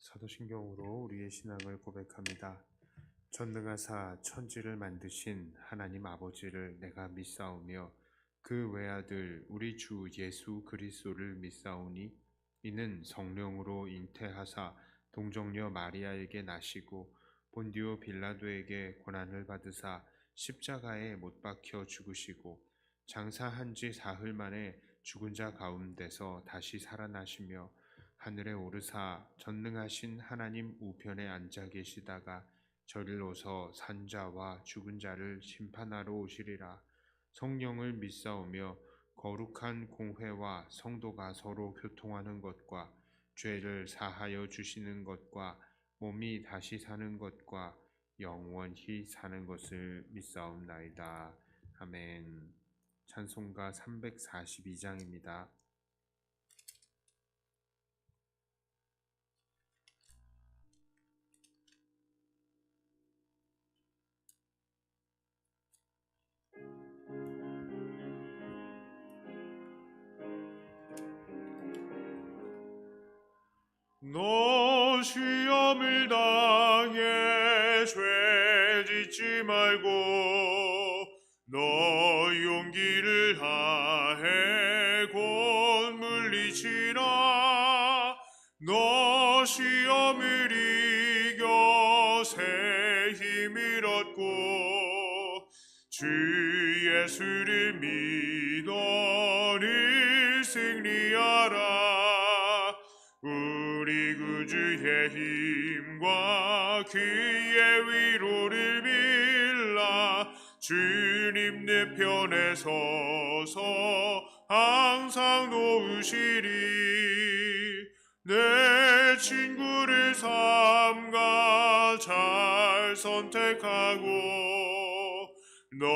사도신경으로 우리의 신앙을 고백합니다. 전능하사 천지를 만드신 하나님 아버지를 내가 믿사오며 그 외아들 우리 주 예수 그리스도를 믿사오니 이는 성령으로 잉태하사 동정녀 마리아에게 나시고 본디오 빌라도에게 고난을 받으사 십자가에 못 박혀 죽으시고 장사한 지 사흘 만에 죽은 자 가운데서 다시 살아나시며 하늘에 오르사 전능하신 하나님 우편에 앉아 계시다가 저리로서 산자와 죽은 자를 심판하러 오시리라. 성령을 믿사오며 거룩한 공회와 성도가 서로 교통하는 것과 죄를 사하여 주시는 것과 몸이 다시 사는 것과 영원히 사는 것을 믿사옵나이다. 아멘. 찬송가 342장입니다. 너 시험을 당해 죄 짓지 말고 너 용기를 다해 곧 물리치라. 너 시험을 이겨 새 힘을 얻고 주 예수를 믿어 늘 승리하라. 우리 구주의 힘과 그의 위로를 빌라. 주님 내 편에 서서 항상 도우시리. 내 친구를 삼가 잘 선택하고 너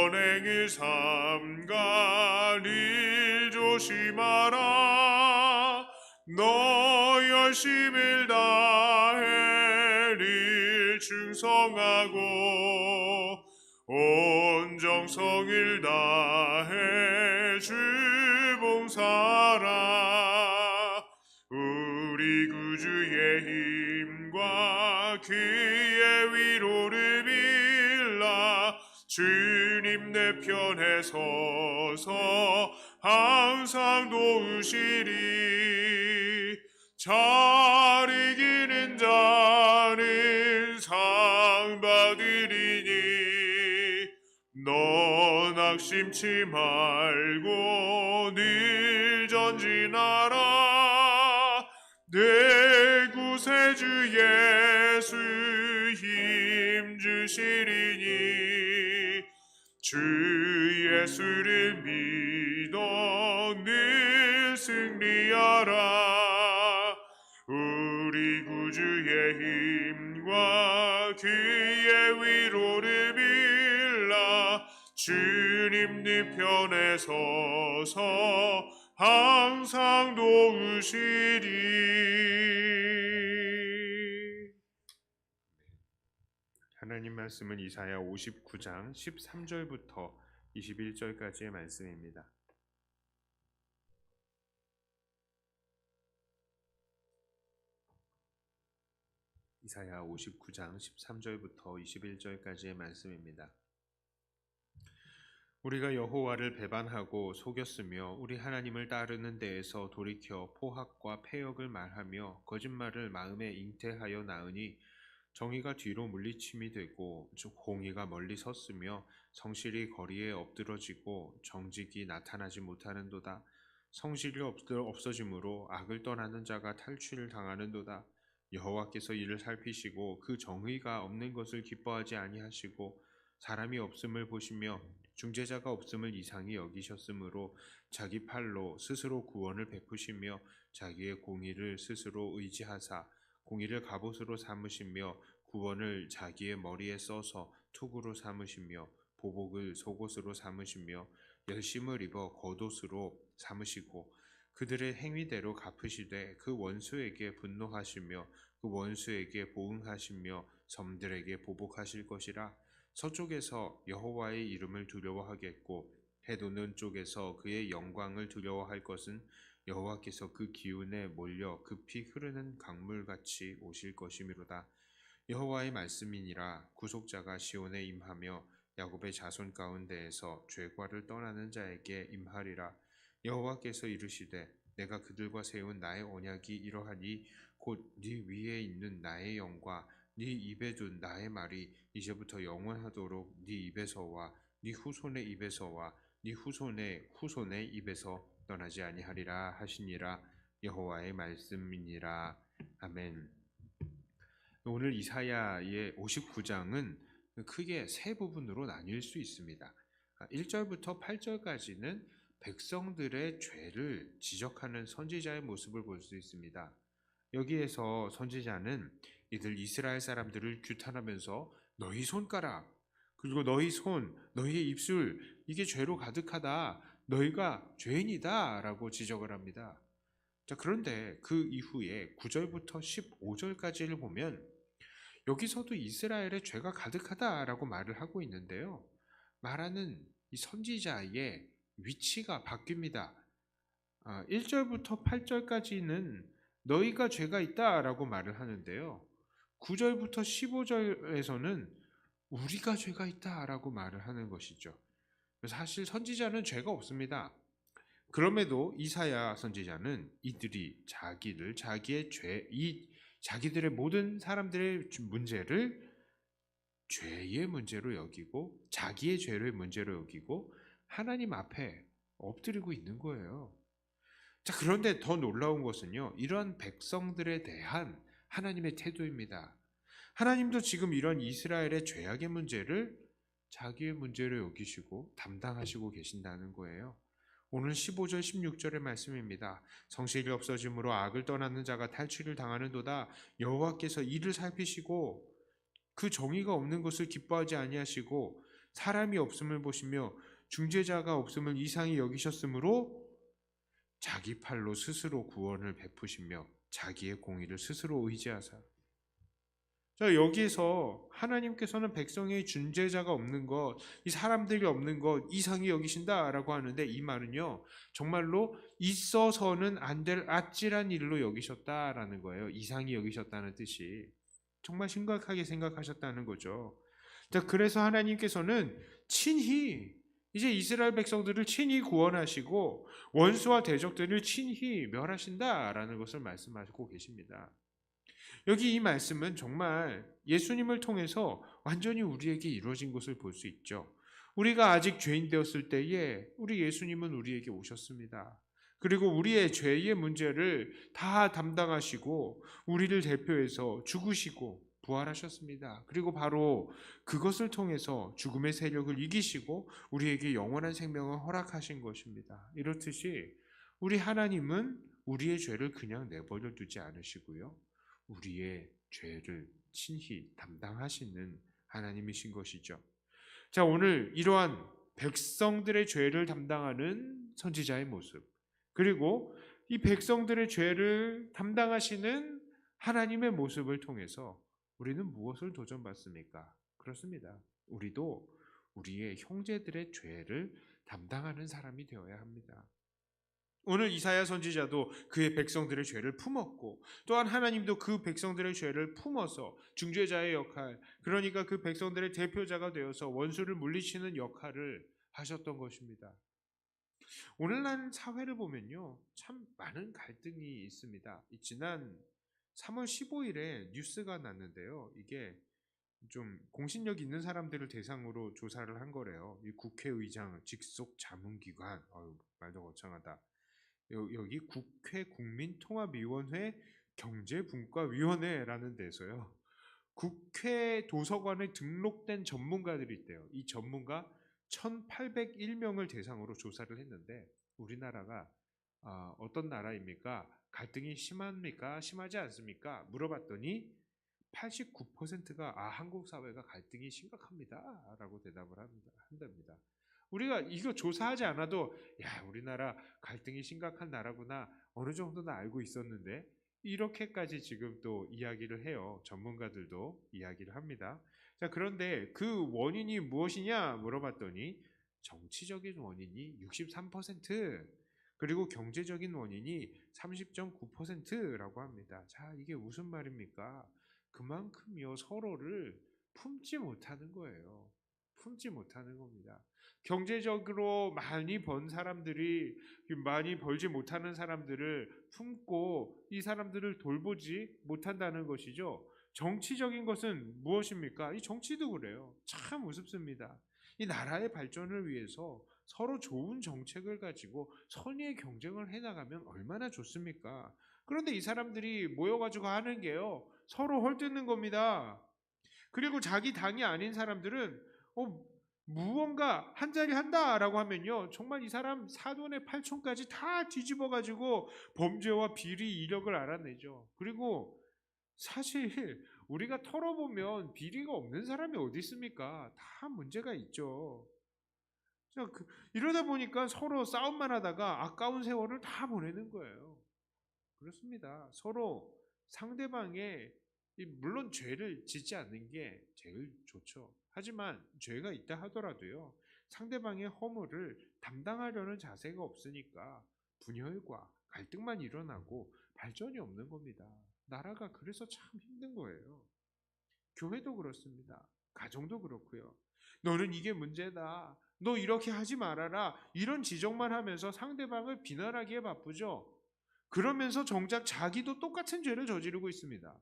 언행을 삼가 늘 조심하라. 너 열심을 다해 늘 충성하고 온 정성을 다해 주 봉사하라. 우리 구주의 힘과 그의 위로를 빌라. 주님 내 편에 서서 항상 도우시리. 잘 이기는 자는 상 받으리니 너 낙심치 말고 늘 전진하라. 내 구세주 예수 힘 주시리니 주 예수를 믿어 늘 승리하라. 우리 구주의 힘과 그의 위로를 빌라. 주님 네 편에 서서 항상 도우시리. 하나님 말씀은 이사야 59장 13절부터 21절까지의 말씀입니다. 이사야 59장 13절부터 21절까지의 말씀입니다. 우리가 여호와를 배반하고 속였으며 우리 하나님을 따르는 데에서 돌이켜 포학과 패역을 말하며 거짓말을 마음에 잉태하여 낳으니 정의가 뒤로 물리침이 되고 공의가 멀리 섰으며 성실이 거리에 엎드러지고 정직이 나타나지 못하는도다. 성실이 없어짐으로 악을 떠나는 자가 탈취를 당하는도다. 여호와께서 이를 살피시고 그 정의가 없는 것을 기뻐하지 아니하시고 사람이 없음을 보시며 중재자가 없음을 이상히 여기셨으므로 자기 팔로 스스로 구원을 베푸시며 자기의 공의를 스스로 의지하사 공의를 갑옷으로 삼으시며 구원을 자기의 머리에 써서 투구로 삼으시며 보복을 속옷으로 삼으시며 열심을 입어 겉옷으로 삼으시고 그들의 행위대로 갚으시되 그 원수에게 분노하시며 그 원수에게 보응하시며 섬들에게 보복하실 것이라. 서쪽에서 여호와의 이름을 두려워하겠고 해돋는 쪽에서 그의 영광을 두려워할 것은 여호와께서 그 기운에 몰려 급히 흐르는 강물같이 오실 것이미로다. 여호와의 말씀이니라. 구속자가 시온에 임하며 야곱의 자손 가운데에서 죄과를 떠나는 자에게 임하리라. 여호와께서 이르시되 내가 그들과 세운 나의 언약이 이러하니 곧 네 위에 있는 나의 영과 네 입에 둔 나의 말이 이제부터 영원하도록 네 입에서와 네 후손의 입에서와 네 후손의 후손의 입에서 떠나지 아니하리라 하시니라. 여호와의 말씀이니라. 아멘. 오늘 이사야의 59장은 크게 세 부분으로 나뉠 수 있습니다. 1절부터 8절까지는 백성들의 죄를 지적하는 선지자의 모습을 볼 수 있습니다. 여기에서 선지자는 이들 이스라엘 사람들을 규탄하면서 너희 손가락, 그리고 너희 손, 너희의 입술, 이게 죄로 가득하다. 너희가 죄인이다 라고 지적을 합니다. 자, 그런데 그 이후에 9절부터 15절까지를 보면 여기서도 이스라엘의 죄가 가득하다라고 말을 하고 있는데요. 말하는 이 선지자의 위치가 바뀝니다. 1절부터 8절까지는 너희가 죄가 있다라고 말을 하는데요. 9절부터 15절에서는 우리가 죄가 있다라고 말을 하는 것이죠. 사실 선지자는 죄가 없습니다. 그럼에도 이사야 선지자는 이들이 자기의 죄, 자기들의 모든 사람들의 문제를 죄의 문제로 여기고 자기의 죄를 문제로 여기고 하나님 앞에 엎드리고 있는 거예요. 자, 그런데 더 놀라운 것은요, 이런 백성들에 대한 하나님의 태도입니다. 하나님도 지금 이런 이스라엘의 죄악의 문제를 자기의 문제로 여기시고 담당하시고 계신다는 거예요. 오늘 15절 16절의 말씀입니다. 성실이 없어짐으로 악을 떠나는 자가 탈취를 당하는도다. 여호와께서 이를 살피시고 그 정의가 없는 것을 기뻐하지 아니하시고 사람이 없음을 보시며 중재자가 없음을 이상히 여기셨으므로 자기 팔로 스스로 구원을 베푸시며 자기의 공의를 스스로 의지하사. 자, 여기에서 하나님께서는 백성의 중재자가 없는 것, 이 사람들이 없는 것 이상히 여기신다라고 하는데, 이 말은요 정말로 있어서는 안 될 아찔한 일로 여기셨다라는 거예요. 이상히 여기셨다는 뜻이 정말 심각하게 생각하셨다는 거죠. 자, 그래서 하나님께서는 친히 이제 이스라엘 백성들을 친히 구원하시고 원수와 대적들을 친히 멸하신다라는 것을 말씀하시고 계십니다. 여기 이 말씀은 정말 예수님을 통해서 완전히 우리에게 이루어진 것을 볼 수 있죠. 우리가 아직 죄인 되었을 때에 우리 예수님은 우리에게 오셨습니다. 그리고 우리의 죄의 문제를 다 담당하시고 우리를 대표해서 죽으시고 부활하셨습니다. 그리고 바로 그것을 통해서 죽음의 세력을 이기시고 우리에게 영원한 생명을 허락하신 것입니다. 이렇듯이 우리 하나님은 우리의 죄를 그냥 내버려 두지 않으시고요, 우리의 죄를 친히 담당하시는 하나님이신 것이죠. 자, 오늘 이러한 백성들의 죄를 담당하는 선지자의 모습, 그리고 이 백성들의 죄를 담당하시는 하나님의 모습을 통해서 우리는 무엇을 도전받습니까? 그렇습니다. 우리도 우리의 형제들의 죄를 담당하는 사람이 되어야 합니다. 오늘 이사야 선지자도 그의 백성들의 죄를 품었고, 또한 하나님도 그 백성들의 죄를 품어서 중재자의 역할, 그러니까 그 백성들의 대표자가 되어서 원수를 물리치는 역할을 하셨던 것입니다. 오늘날 사회를 보면요, 참 많은 갈등이 있습니다. 지난 3월 15일에 뉴스가 났는데요, 이게 좀 공신력 있는 사람들을 대상으로 조사를 한 거래요. 이 국회의장 직속 자문기관, 말도 거창하다. 여기 국회 국민통합위원회 경제분과위원회라는 데서요, 국회 도서관에 등록된 전문가들이 있대요. 이 전문가 1801명을 대상으로 조사를 했는데, 우리나라가 어떤 나라입니까? 갈등이 심합니까? 심하지 않습니까? 물어봤더니 89%가 한국 사회가 갈등이 심각합니다 라고 대답을 한답니다. 우리가 이거 조사하지 않아도 우리나라 갈등이 심각한 나라구나 어느 정도는 알고 있었는데, 이렇게까지 지금 또 이야기를 해요. 전문가들도 이야기를 합니다. 자, 그런데 그 원인이 무엇이냐 물어봤더니 정치적인 원인이 63%, 그리고 경제적인 원인이 30.9%라고 합니다. 자, 이게 무슨 말입니까? 그만큼요 서로를 품지 못하는 거예요. 품지 못하는 겁니다. 경제적으로 많이 번 사람들이 많이 벌지 못하는 사람들을 품고 이 사람들을 돌보지 못한다는 것이죠. 정치적인 것은 무엇입니까? 이 정치도 그래요. 참 우습습니다. 이 나라의 발전을 위해서 서로 좋은 정책을 가지고 선의의 경쟁을 해나가면 얼마나 좋습니까? 그런데 이 사람들이 모여가지고 하는 게요, 서로 헐뜯는 겁니다. 그리고 자기 당이 아닌 사람들은 무언가 한 자리 한다라고 하면요, 정말 이 사람 사돈의 팔촌까지 다 뒤집어가지고 범죄와 비리 이력을 알아내죠. 그리고 사실 우리가 털어보면 비리가 없는 사람이 어디 있습니까? 다 문제가 있죠. 자, 이러다 보니까 서로 싸움만 하다가 아까운 세월을 다 보내는 거예요. 그렇습니다. 서로 상대방의 물론 죄를 짓지 않는 게 제일 좋죠. 하지만 죄가 있다 하더라도요, 상대방의 허물을 담당하려는 자세가 없으니까 분열과 갈등만 일어나고 발전이 없는 겁니다. 나라가 그래서 참 힘든 거예요. 교회도 그렇습니다. 가정도 그렇고요. 너는 이게 문제다, 너 이렇게 하지 말아라, 이런 지적만 하면서 상대방을 비난하기에 바쁘죠. 그러면서 정작 자기도 똑같은 죄를 저지르고 있습니다.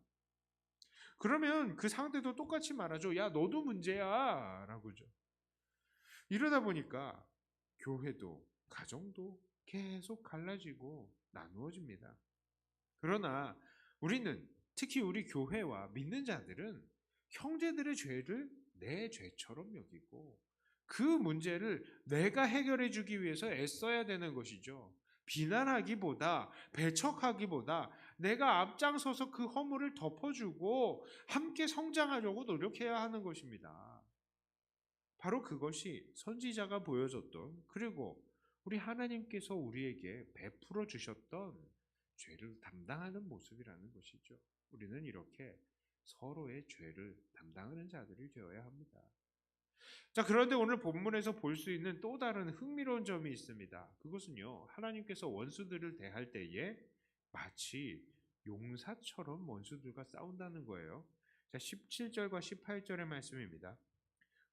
그러면 그 상대도 똑같이 말하죠. 야, 너도 문제야 라고죠. 이러다 보니까 교회도 가정도 계속 갈라지고 나누어집니다. 그러나 우리는, 특히 우리 교회와 믿는 자들은 형제들의 죄를 내 죄처럼 여기고 그 문제를 내가 해결해 주기 위해서 애써야 되는 것이죠. 비난하기보다, 배척하기보다 내가 앞장서서 그 허물을 덮어주고 함께 성장하려고 노력해야 하는 것입니다. 바로 그것이 선지자가 보여줬던, 그리고 우리 하나님께서 우리에게 베풀어 주셨던 죄를 담당하는 모습이라는 것이죠. 우리는 이렇게 서로의 죄를 담당하는 자들이 되어야 합니다. 자, 그런데 오늘 본문에서 볼 수 있는 또 다른 흥미로운 점이 있습니다. 그것은요, 하나님께서 원수들을 대할 때에 마치 용사처럼 원수들과 싸운다는 거예요. 자, 17절과 18절의 말씀입니다.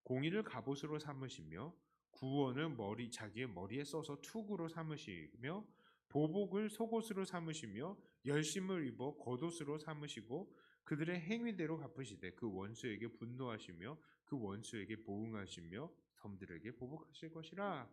공의를 갑옷으로 삼으시며 구원을 자기의 머리에 써서 투구로 삼으시며 보복을 속옷으로 삼으시며 열심을 입어 겉옷으로 삼으시고 그들의 행위대로 갚으시되 그 원수에게 분노하시며 그 원수에게 보응하시며 섬들에게 보복하실 것이라.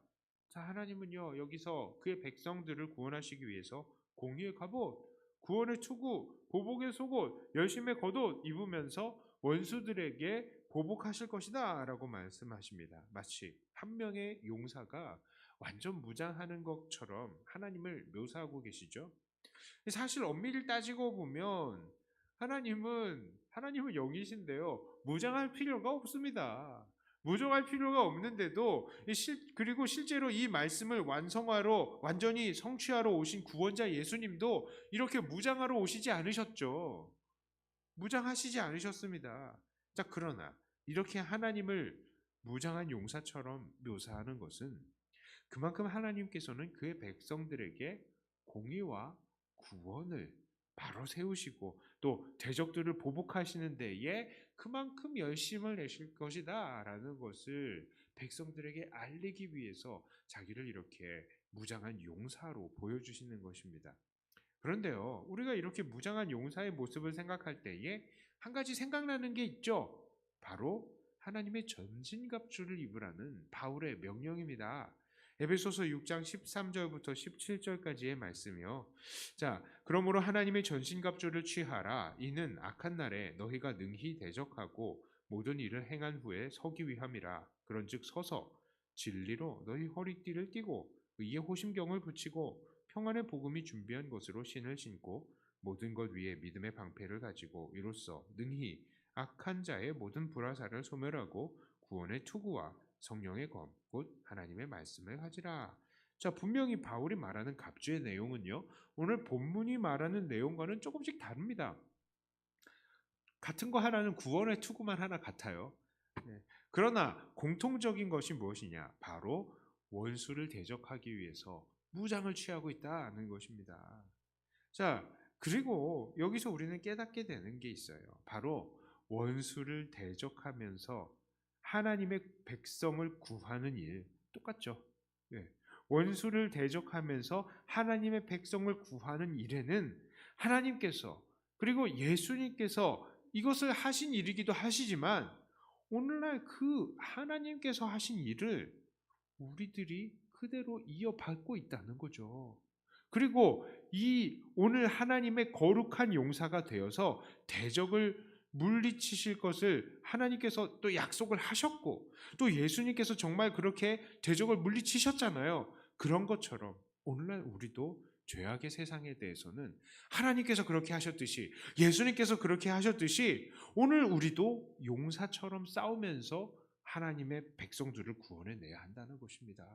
자, 하나님은요, 여기서 그의 백성들을 구원하시기 위해서 공의의 갑옷, 구원의 투구, 보복의 속옷, 열심의 겉옷 입으면서 원수들에게 보복하실 것이다 라고 말씀하십니다. 마치 한 명의 용사가 완전 무장하는 것처럼 하나님을 묘사하고 계시죠. 사실 엄밀히 따지고 보면 하나님은 영이신데요, 무장할 필요가 없습니다. 무장할 필요가 없는데도, 그리고 실제로 이 말씀을 완전히 성취하러 오신 구원자 예수님도 이렇게 무장하러 오시지 않으셨죠. 무장하시지 않으셨습니다. 자, 그러나 이렇게 하나님을 무장한 용사처럼 묘사하는 것은 그만큼 하나님께서는 그의 백성들에게 공의와 구원을 바로 세우시고 또 대적들을 보복하시는 데에 그만큼 열심을 내실 것이다 라는 것을 백성들에게 알리기 위해서 자기를 이렇게 무장한 용사로 보여주시는 것입니다. 그런데요, 우리가 이렇게 무장한 용사의 모습을 생각할 때에 한 가지 생각나는 게 있죠. 바로 하나님의 전신갑주를 입으라는 바울의 명령입니다. 에베소서 6장 13절부터 17절까지의 말씀이요. 자, 그러므로 하나님의 전신갑주를 취하라. 이는 악한 날에 너희가 능히 대적하고 모든 일을 행한 후에 서기 위함이라. 그런즉 서서 진리로 너희 허리띠를 띠고 의의 호심경을 붙이고 평안의 복음이 준비한 것으로 신을 신고 모든 것 위에 믿음의 방패를 가지고 이로써 능히 악한 자의 모든 불화살을 소멸하고 구원의 투구와 성령의 검, 곧 하나님의 말씀을 가지라. 자, 분명히 바울이 말하는 갑주의 내용은요, 오늘 본문이 말하는 내용과는 조금씩 다릅니다. 같은 거 하나는 구원의 투구만 하나 같아요. 그러나 공통적인 것이 무엇이냐? 바로 원수를 대적하기 위해서 무장을 취하고 있다는 것입니다. 자, 그리고 여기서 우리는 깨닫게 되는 게 있어요. 바로 원수를 대적하면서 하나님의 백성을 구하는 일, 똑같죠. 네. 원수를 대적하면서 하나님의 백성을 구하는 일에는 하나님께서 그리고 예수님께서 이것을 하신 일이기도 하시지만 오늘날 그 하나님께서 하신 일을 우리들이 그대로 이어받고 있다는 거죠. 그리고 이 오늘 하나님의 거룩한 용사가 되어서 대적을 물리치실 것을 하나님께서 또 약속을 하셨고 또 예수님께서 정말 그렇게 대적을 물리치셨잖아요. 그런 것처럼 오늘날 우리도 죄악의 세상에 대해서는 하나님께서 그렇게 하셨듯이 예수님께서 그렇게 하셨듯이 오늘 우리도 용사처럼 싸우면서 하나님의 백성들을 구원해내야 한다는 것입니다.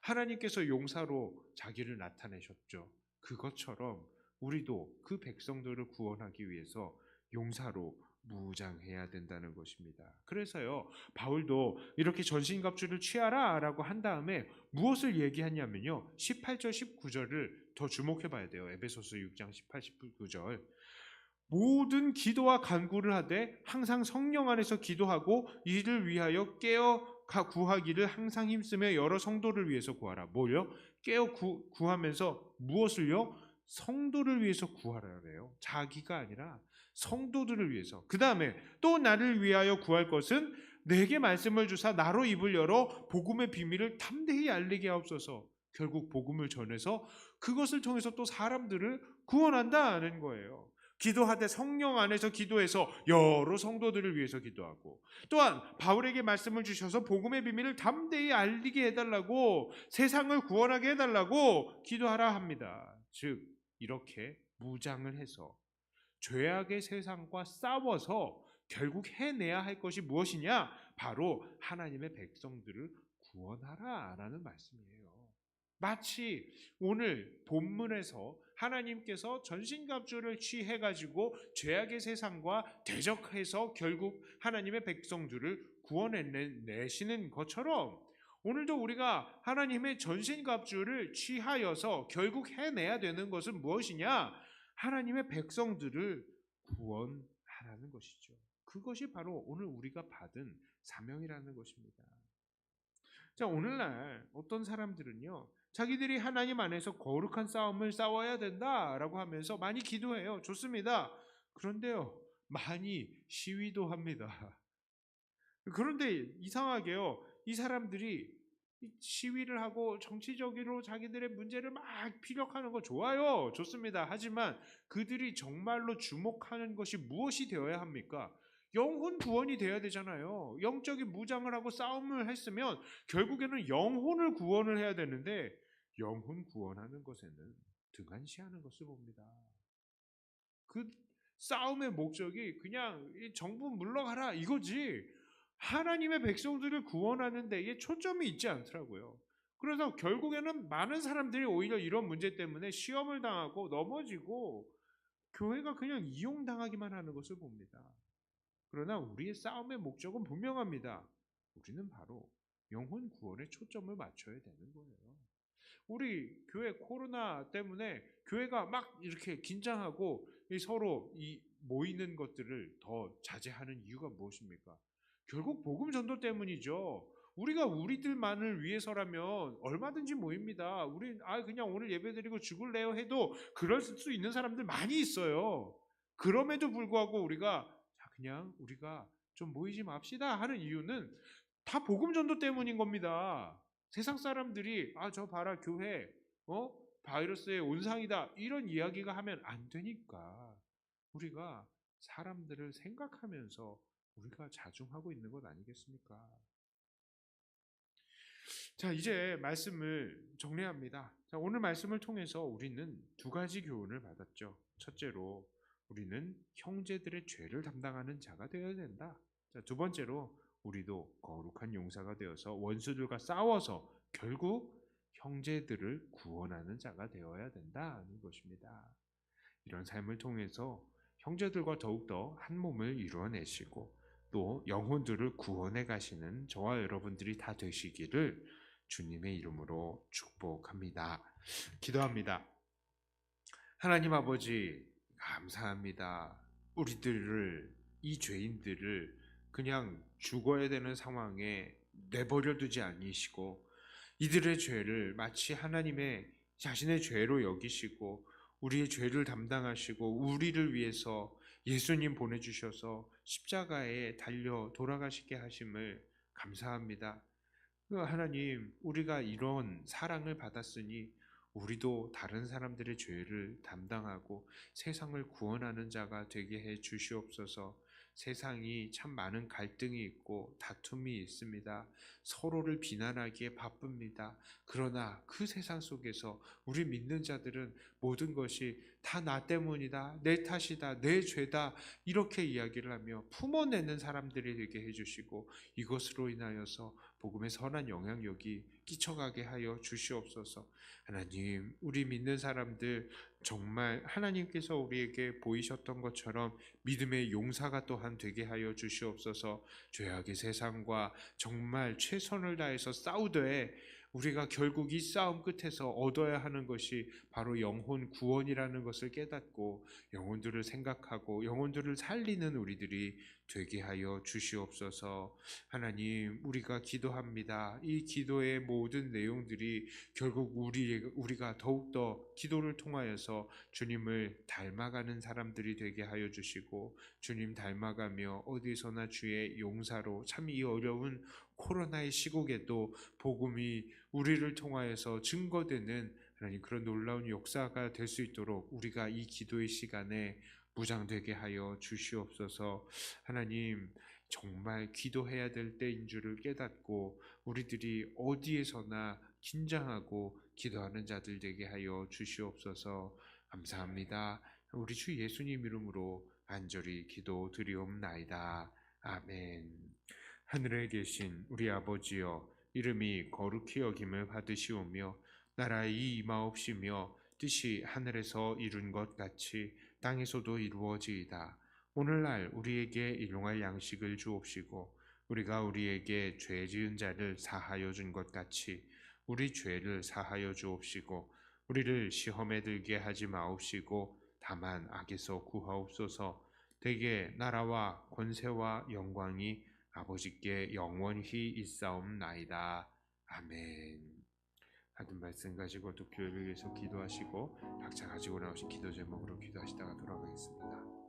하나님께서 용사로 자기를 나타내셨죠. 그것처럼 우리도 그 백성들을 구원하기 위해서 용사로 무장해야 된다는 것입니다. 그래서요, 바울도 이렇게 전신갑주를 취하라 라고 한 다음에 무엇을 얘기하냐면요, 18절 19절을 더 주목해 봐야 돼요. 에베소서 6장 18, 19절. 모든 기도와 간구를 하되 항상 성령 안에서 기도하고 이를 위하여 깨어 구하기를 항상 힘쓰며 여러 성도를 위해서 구하라. 뭐요? 깨어 구하면서 무엇을요? 성도를 위해서 구하라래요. 자기가 아니라 성도들을 위해서. 그 다음에 또 나를 위하여 구할 것은 내게 말씀을 주사 나로 입을 열어 복음의 비밀을 담대히 알리게 하옵소서. 결국 복음을 전해서 그것을 통해서 또 사람들을 구원한다는 거예요. 기도하되 성령 안에서 기도해서 여러 성도들을 위해서 기도하고 또한 바울에게 말씀을 주셔서 복음의 비밀을 담대히 알리게 해달라고 세상을 구원하게 해달라고 기도하라 합니다. 즉 이렇게 무장을 해서 죄악의 세상과 싸워서 결국 해내야 할 것이 무엇이냐? 바로 하나님의 백성들을 구원하라라는 말씀이에요. 마치 오늘 본문에서 하나님께서 전신갑주를 취해가지고 죄악의 세상과 대적해서 결국 하나님의 백성들을 구원해내시는 것처럼 오늘도 우리가 하나님의 전신갑주를 취하여서 결국 해내야 되는 것은 무엇이냐? 하나님의 백성들을 구원하라는 것이죠. 그것이 바로 오늘 우리가 받은 사명이라는 것입니다. 자, 오늘날 어떤 사람들은요, 자기들이 하나님 안에서 거룩한 싸움을 싸워야 된다라고 하면서 많이 기도해요. 좋습니다. 그런데요, 많이 시위도 합니다. 그런데 이상하게요, 이 사람들이 시위를 하고 정치적으로 자기들의 문제를 막 피력하는 거 좋아요. 좋습니다. 하지만 그들이 정말로 주목하는 것이 무엇이 되어야 합니까? 영혼 구원이 되어야 되잖아요. 영적인 무장을 하고 싸움을 했으면 결국에는 영혼을 구원을 해야 되는데 영혼 구원하는 것에는 등한시하는 것을 봅니다. 그 싸움의 목적이 그냥 정부 물러가라 이거지 하나님의 백성들을 구원하는 데에 초점이 있지 않더라고요. 그래서 결국에는 많은 사람들이 오히려 이런 문제 때문에 시험을 당하고 넘어지고 교회가 그냥 이용당하기만 하는 것을 봅니다. 그러나 우리의 싸움의 목적은 분명합니다. 우리는 바로 영혼 구원에 초점을 맞춰야 되는 거예요. 우리 교회 코로나 때문에 교회가 막 이렇게 긴장하고 서로 모이는 것들을 더 자제하는 이유가 무엇입니까? 결국 복음 전도 때문이죠. 우리가 우리들만을 위해서라면 얼마든지 모입니다. 우리 그냥 오늘 예배드리고 죽을래요 해도 그럴 수 있는 사람들 많이 있어요. 그럼에도 불구하고 우리가 그냥 우리가 좀 모이지 맙시다 하는 이유는 다 복음 전도 때문인 겁니다. 세상 사람들이 저 봐라 교회 바이러스의 온상이다 이런 이야기가 하면 안 되니까 우리가 사람들을 생각하면서 우리가 자중하고 있는 것 아니겠습니까? 자, 이제 말씀을 정리합니다. 자, 오늘 말씀을 통해서 우리는 두 가지 교훈을 받았죠. 첫째로 우리는 형제들의 죄를 담당하는 자가 되어야 된다. 자, 두 번째로 우리도 거룩한 용사가 되어서 원수들과 싸워서 결국 형제들을 구원하는 자가 되어야 된다는 것입니다. 이런 삶을 통해서 형제들과 더욱더 한 몸을 이루어내시고 또 영혼들을 구원해 가시는 저와 여러분들이 다 되시기를 주님의 이름으로 축복합니다. 기도합니다. 하나님 아버지, 감사합니다. 이 죄인들을 그냥 죽어야 되는 상황에 내버려 두지 아니시고 이들의 죄를 마치 하나님의 자신의 죄로 여기시고 우리의 죄를 담당하시고 우리를 위해서 예수님 보내주셔서 십자가에 달려 돌아가시게 하심을 감사합니다. 하나님, 우리가 이런 사랑을 받았으니 우리도 다른 사람들의 죄를 담당하고 세상을 구원하는 자가 되게 해 주시옵소서. 세상이 참 많은 갈등이 있고 다툼이 있습니다. 서로를 비난하기에 바쁩니다. 그러나 그 세상 속에서 우리 믿는 자들은 모든 것이 다 나 때문이다, 내 탓이다, 내 죄다 이렇게 이야기를 하며 품어내는 사람들이 되게 해주시고 이것으로 인하여서 복음의 선한 영향력이 끼쳐가게 하여 주시옵소서. 하나님, 우리 믿는 사람들 정말 하나님께서 우리에게 보이셨던 것처럼 믿음의 용사가 또한 되게 하여 주시옵소서. 죄악의 세상과 정말 최선을 다해서 싸우되 우리가 결국 이 싸움 끝에서 얻어야 하는 것이 바로 영혼 구원이라는 것을 깨닫고 영혼들을 생각하고 영혼들을 살리는 우리들이 되게 하여 주시옵소서. 하나님, 우리가 기도합니다. 이 기도의 모든 내용들이 결국 우리가 더욱더 기도를 통하여서 주님을 닮아가는 사람들이 되게 하여 주시고 주님 닮아가며 어디서나 주의 용사로 참 이 어려운 코로나의 시국에도 복음이 우리를 통하여서 증거되는 하나님 그런 놀라운 역사가 될 수 있도록 우리가 이 기도의 시간에 무장되게 하여 주시옵소서. 하나님, 정말 기도해야 될 때인 줄을 깨닫고 우리들이 어디에서나 긴장하고 기도하는 자들 되게 하여 주시옵소서. 감사합니다. 우리 주 예수님 이름으로 간절히 기도드리옵나이다. 아멘. 하늘에 계신 우리 아버지여, 이름이 거룩히 여김을 받으시오며 나라의 임하옵시며 뜻이 하늘에서 이룬 것 같이 땅에서도 이루어지이다. 오늘날 우리에게 일용할 양식을 주옵시고 우리가 우리에게 죄 지은 자를 사하여 준 것 같이 우리 죄를 사하여 주옵시고 우리를 시험에 들게 하지 마옵시고 다만 악에서 구하옵소서. 대개 나라와 권세와 영광이 아버지께 영원히 있사옵나이다. 아멘. 받은 말씀 가지고 또 교회를 위해서 기도하시고 각자 가지고 나오신 기도 제목으로 기도하시다가 돌아가겠습니다.